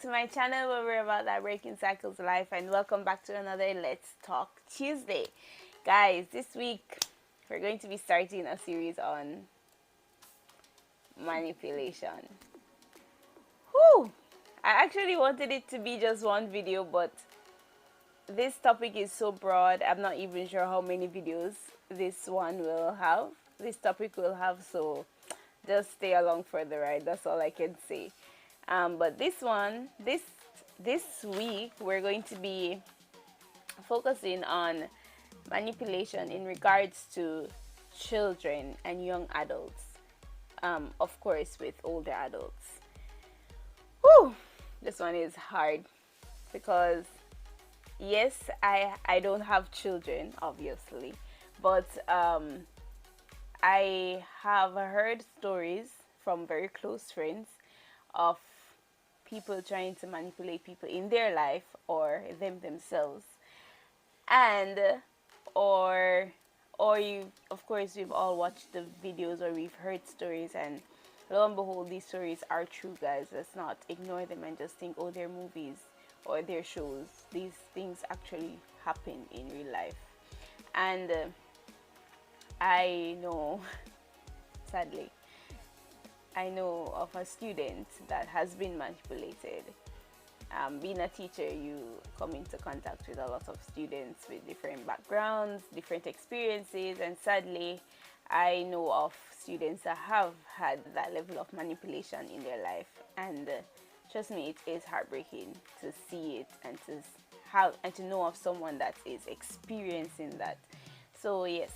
to my channel where we're about that breaking cycles of life, and welcome back to another Let's Talk Tuesday. Guys, this week we're going to be starting a series on manipulation. Whew! I actually wanted it to be just one video, but this topic is so broad, I'm not even sure how many videos this one will have. This topic will have, so just stay along for the ride. That's all I can say. But this week we're going to be focusing on manipulation in regards to children and young adults. Of course, with older adults. Whew, this one is hard because yes, I don't have children, obviously, but I have heard stories from very close friends of people trying to manipulate people in their life or themselves, and or you, of course, we've all watched the videos or we've heard stories, and lo and behold, these stories are true, guys. Let's not ignore them and just think, oh, they're movies or they're shows. These things actually happen in real life. And I know sadly, I know of a student that has been manipulated. Being a teacher, you come into contact with a lot of students with different backgrounds, different experiences, and sadly, I know of students that have had that level of manipulation in their life. And trust me, it is heartbreaking to see it and to have and to know of someone that is experiencing that. So yes,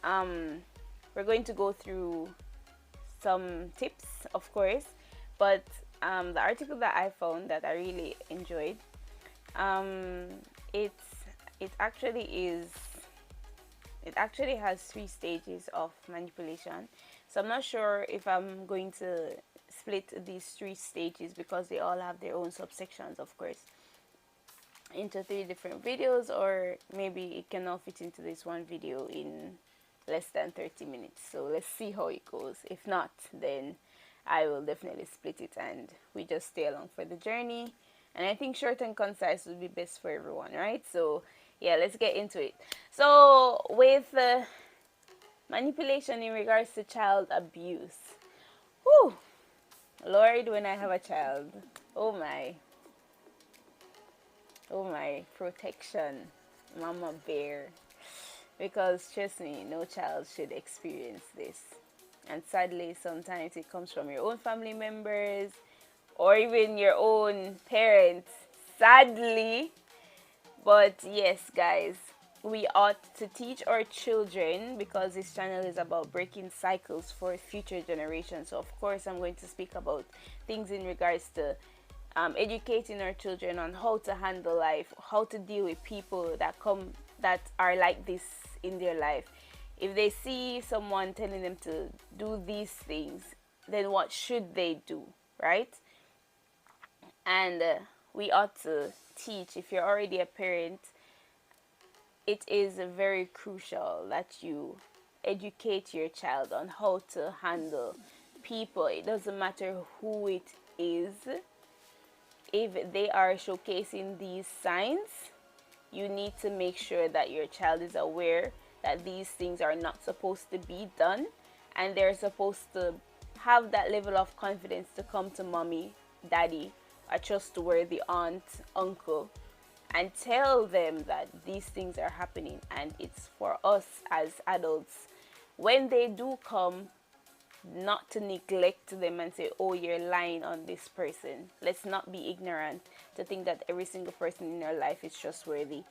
we're going to go through some tips, of course, but the article that I found that I really enjoyed, um, it's it actually is it actually has 3 stages of manipulation. So I'm not sure if I'm going to split these 3 stages, because they all have their own subsections, of course, into 3 different videos, or maybe it can all fit into this one video in less than 30 minutes. So let's see how it goes. If not, then I will definitely split it and we just stay along for the journey. And I think short and concise would be best for everyone, right? So yeah, let's get into it. So with manipulation in regards to child abuse, whew, Lord, when I have a child, oh my protection, mama bear. Because trust me, no child should experience this. And sadly, sometimes it comes from your own family members or even your own parents. Sadly. But yes, guys, we ought to teach our children, because this channel is about breaking cycles for future generations. So, of course, I'm going to speak about things in regards to educating our children on how to handle life, how to deal with people that are like this in their life. If they see someone telling them to do these things, then what should they do, right? And we ought to teach. If you're already a parent, it is very crucial that you educate your child on how to handle people. It doesn't matter who it is. If they are showcasing these signs, you need to make sure that your child is aware that these things are not supposed to be done, and they're supposed to have that level of confidence to come to mommy, daddy, a trustworthy aunt, uncle, and tell them that these things are happening. And it's for us as adults, when they do come, not to neglect them and say, oh, you're lying on this person. Let's not be ignorant to think that every single person in our life is trustworthy.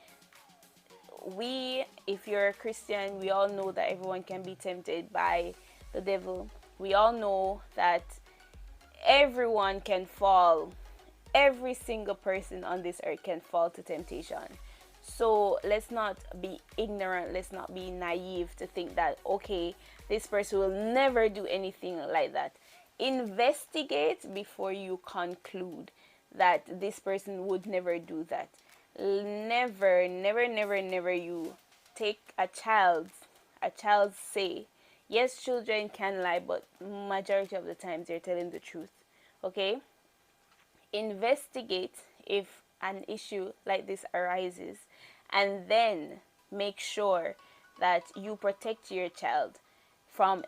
If you're a Christian, we all know that everyone can be tempted by the devil. We all know that everyone can fall. Every single person on this earth can fall to temptation. So let's not be ignorant, let's not be naive to think that, okay, this person will never do anything like that. Investigate before you conclude that this person would never do that. Never, never, never, never you take a child's say. Yes, children can lie, but majority of the times they're telling the truth. Okay? investigate if an issue like this arises, and then make sure that you protect your child from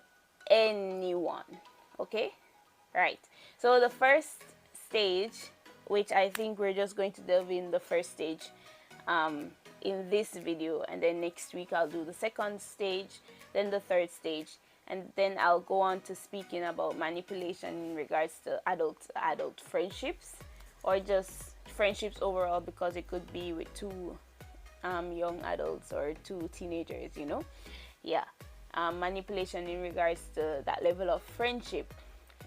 anyone. Okay? Right. So the first stage, which I think we're just going to delve in the first stage in this video, and then next week I'll do the second stage, then the third stage, and then I'll go on to speaking about manipulation in regards to adult friendships, or just friendships overall, because it could be with two young adults or two teenagers, you know. Yeah. Manipulation in regards to that level of friendship.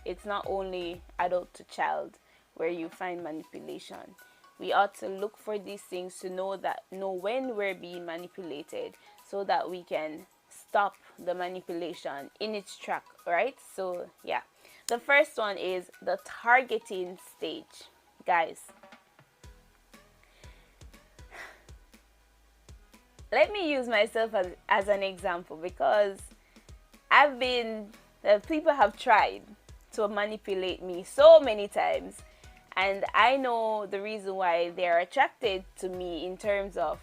It's not only adult to child where you find manipulation. We ought to look for these things to know when we're being manipulated, so that we can stop the manipulation in its track, right? So yeah, the first one is the targeting stage. Guys, let me use myself as an example, because people have tried to manipulate me so many times, and I know the reason why they are attracted to me in terms of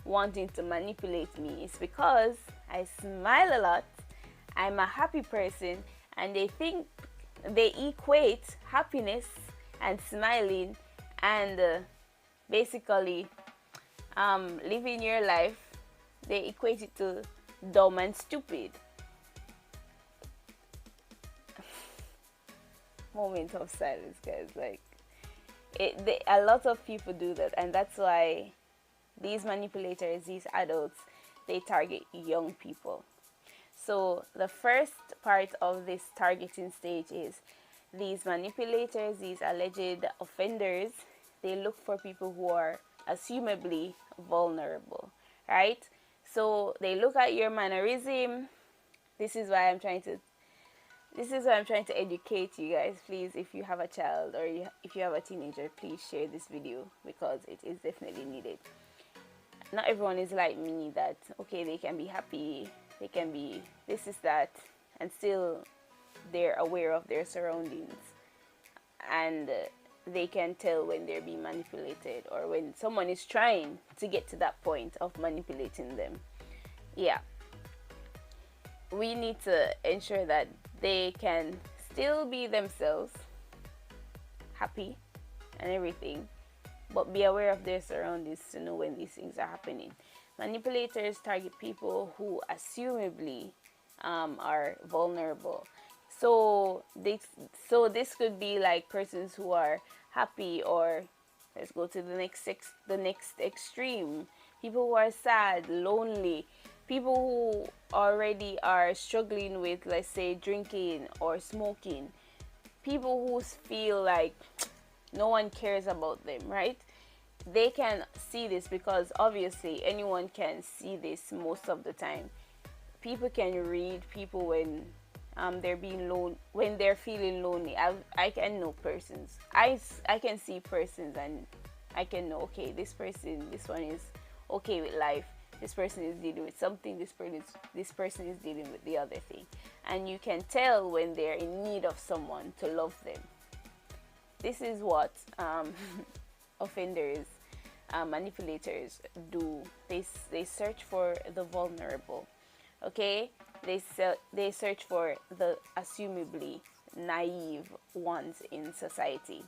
wanting to manipulate me is because I smile a lot, I'm a happy person, and they equate happiness and smiling and basically living your life, they equate it to dumb and stupid. Moment of silence, guys. Like, a lot of people do that, and that's why these manipulators, these adults, they target young people. So the first part of this targeting stage is these manipulators, these alleged offenders, they look for people who are assumably vulnerable, right? So they look at your mannerism. This is why I'm trying to educate you guys. Please, if you have a child or if you have a teenager, please share this video, because it is definitely needed. Not everyone is like me, that okay, they can be happy, they can be this is that, and still they're aware of their surroundings, and they can tell when they're being manipulated, or when someone is trying to get to that point of manipulating them. Yeah, we need to ensure that they can still be themselves, happy and everything, but be aware of their surroundings to know when these things are happening. Manipulators target people who assumably are vulnerable. So this could be like persons who are happy, or let's go to the next extreme. People who are sad, lonely, people who already are struggling with, let's say, drinking or smoking, people who feel like no one cares about them, right? They can see this, because obviously anyone can see this most of the time. People can read people when they're being when they're feeling lonely. I can know persons. I can see persons, and I can know, okay, this one is okay with life. This person is dealing with something. This person is dealing with the other thing, and you can tell when they're in need of someone to love them. This is what offenders, manipulators do. They search for the vulnerable. Okay, they search for the assumably naive ones in society.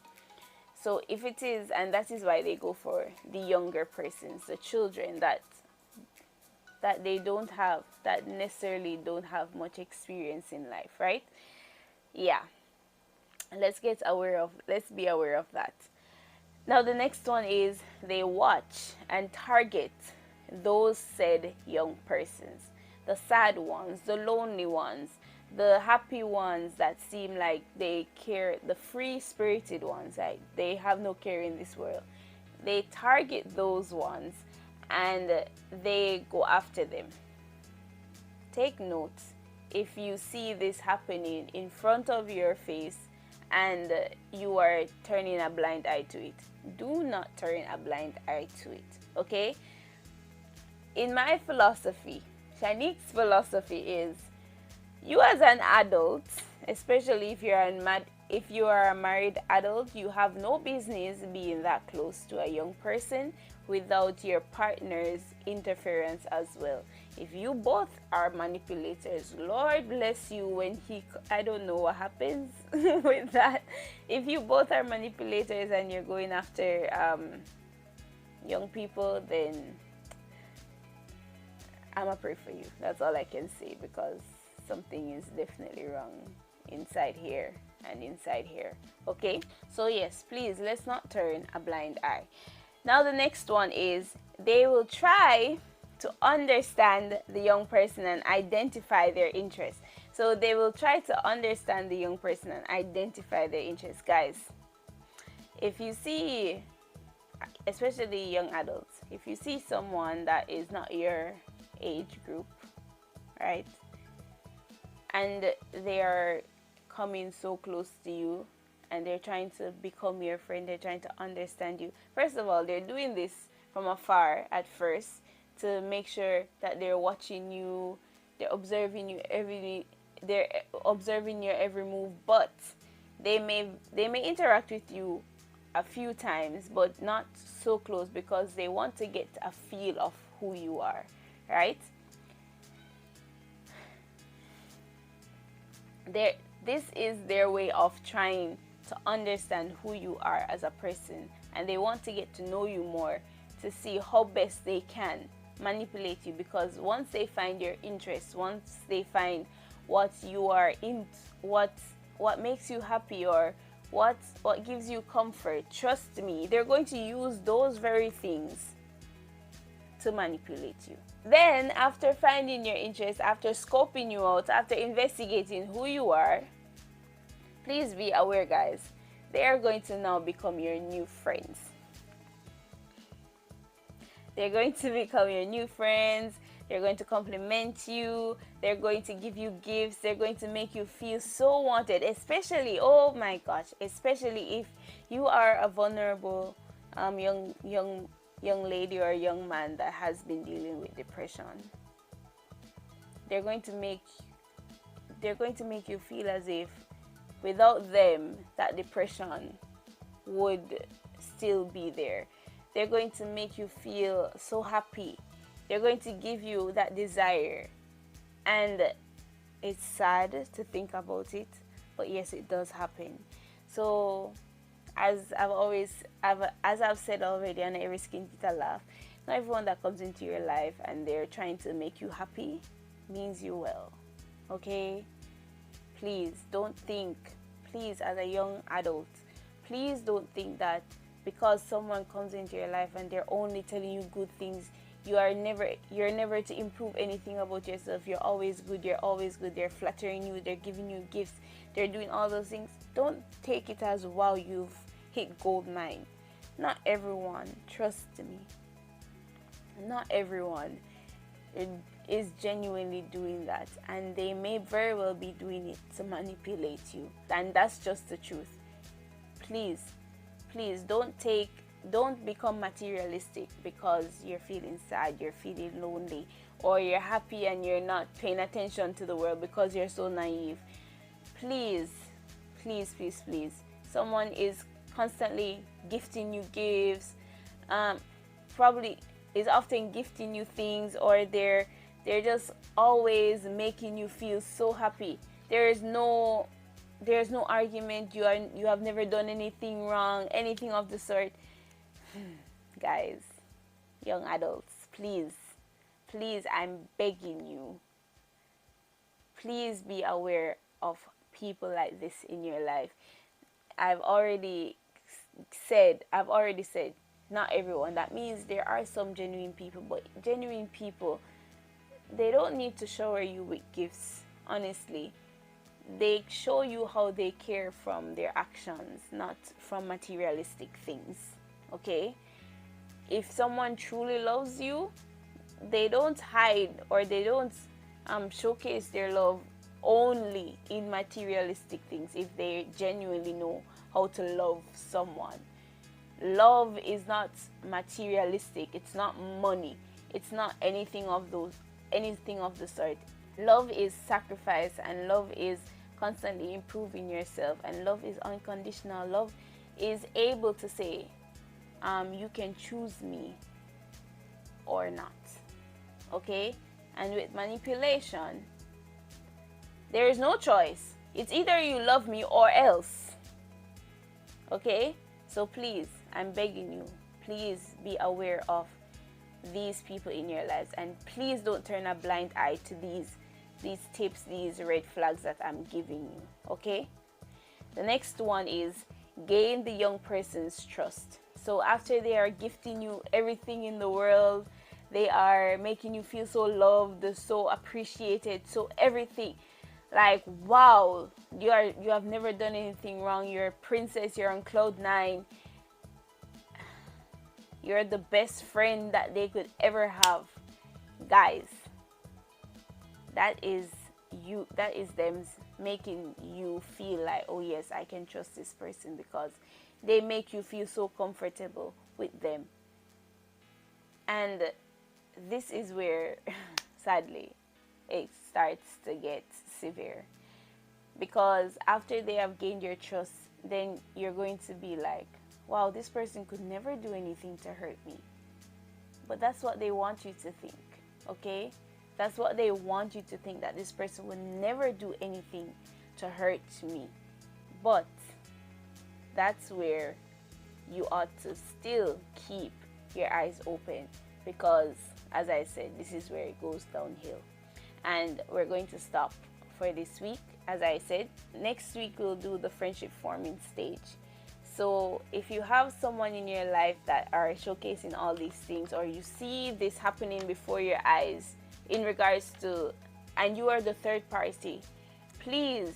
So if it is, and that is why they go for the younger persons, the children that they don't have, that necessarily don't have much experience in life, right? Yeah. Let's be aware of that. Now the next one is they watch and target those said young persons, the sad ones, the lonely ones, the happy ones that seem like they care, the free-spirited ones, like they have no care in this world. They target those ones and they go after them. Take note, if you see this happening in front of your face and you are turning a blind eye to it, do not turn a blind eye to it, okay? In my philosophy, Shanique's philosophy is, you as an adult, especially if you're if you are a married adult, you have no business being that close to a young person without your partner's interference as well. If you both are manipulators, Lord bless you when I don't know what happens with that. If you both are manipulators and you're going after young people, then I'ma pray for you. That's all I can say, because something is definitely wrong inside here and inside here. Okay, so yes, please, let's not turn a blind eye. Now the next one is, they will try to understand the young person and identify their interests. So they will try to understand the young person and identify their interests. Guys, if you see, especially young adults, if you see someone that is not your age group, right, and they are coming so close to you and they're trying to become your friend, they're trying to understand you. First of all, they're doing this from afar at first to make sure that they're watching you, they're observing you they're observing your every move, but they may interact with you a few times, but not so close, because they want to get a feel of who you are, right? This is their way of trying to understand who you are as a person, and they want to get to know you more to see how best they can manipulate you, because once they find your interests, once they find what you are in, what makes you happy, or what gives you comfort, trust me, they're going to use those very things to manipulate you. Then, after finding your interest, after scoping you out, after investigating who you are, please be aware, guys, they are going to now become your new friends. They're going to become your new friends. They're going to compliment you. They're going to give you gifts. They're going to make you feel so wanted, especially, oh my gosh, especially if you are a vulnerable young lady or young man that has been dealing with depression. They're going to make you feel as if without them, that depression would still be there. They're going to make you feel so happy. They're going to give you that desire. And it's sad to think about it, but yes, it does happen. So, as I've said already on Every Skin Kita Laugh, not everyone that comes into your life and they're trying to make you happy means you well. Okay? Please don't think, please, as a young adult, please don't think that because someone comes into your life and they're only telling you good things, you're never to improve anything about yourself. You're always good. They're flattering you. They're giving you gifts. They're doing all those things. Don't take it as, wow, you've hit gold mine. Not everyone, trust me. Not everyone is genuinely doing that, and they may very well be doing it to manipulate you, and that's just the truth. Please don't become materialistic because you're feeling sad, you're feeling lonely, or you're happy and you're not paying attention to the world because you're so naive. Please, someone is constantly gifting you gifts, probably is often gifting you things, or they're just always making you feel so happy. There's no argument. You have never done anything wrong, anything of the sort. Guys, young adults, please, I'm begging you, please be aware of people like this in your life. I've already said, not everyone. That means there are some genuine people, but genuine people, they don't need to shower you with gifts, honestly. They show you how they care from their actions, not from materialistic things, okay? If someone truly loves you, they don't hide, or they don't showcase their love only in materialistic things. If they genuinely know how to love someone, love is not materialistic. It's not money. It's not anything of the sort. Love is sacrifice, and love is constantly improving yourself. And love is unconditional. Love is able to say, you can choose me or not. Okay? And with manipulation, there is no choice. It's either you love me or else. Okay? So please, I'm begging you, please be aware of these people in your lives, and please don't turn a blind eye to these tips, these red flags that I'm giving you. Okay? The next one is gain the young person's trust. So after they are gifting you everything in the world, they are making you feel so loved, so appreciated, so everything, like, wow, you have never done anything wrong, you're a princess, you're on cloud 9, you're the best friend that they could ever have. Guys, that is them making you feel like, oh yes, I can trust this person, because they make you feel so comfortable with them. And this is where sadly it starts to get severe, because after they have gained your trust, then you're going to be like, wow, this person could never do anything to hurt me. But that's what they want you to think. Okay? That's what they want you to think, that this person will never do anything to hurt me. But that's where you ought to still keep your eyes open, because as I said, this is where it goes downhill. And we're going to stop for this week. As I said, next week we'll do the friendship forming stage. So if you have someone in your life that are showcasing all these things, or you see this happening before your eyes in regards to, and you are the third party, please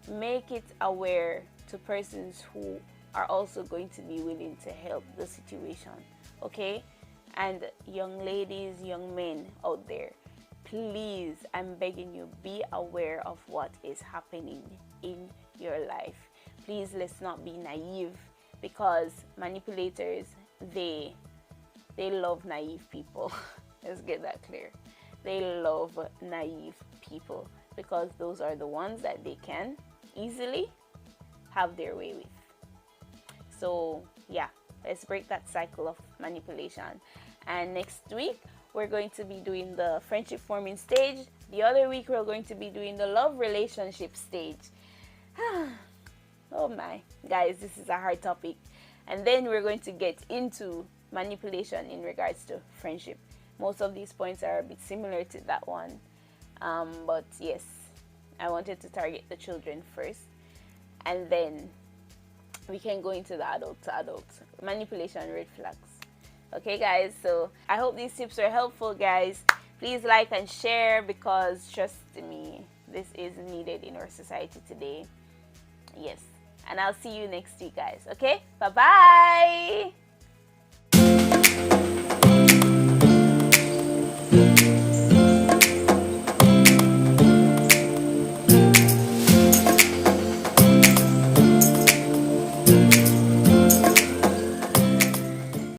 make it aware to persons who are also going to be willing to help the situation. Okay? And young ladies, young men out there, please, I'm begging you, be aware of what is happening in your life. Please, let's not be naive, because manipulators, they love naive people. Let's get that clear. They love naive people, because those are the ones that they can easily have their way with. So yeah, let's break that cycle of manipulation. And next week we're going to be doing the friendship forming stage. The other week we're going to be doing the love relationship stage. Oh my, guys, this is a hard topic. And then we're going to get into manipulation in regards to friendship. Most of these points are a bit similar to that one. But yes, I wanted to target the children first, and then we can go into the adult to adult manipulation red flags. Okay, guys, so I hope these tips are helpful, guys. Please like and share, because trust me, this is needed in our society today. Yes, and I'll see you next week, guys. Okay, bye bye.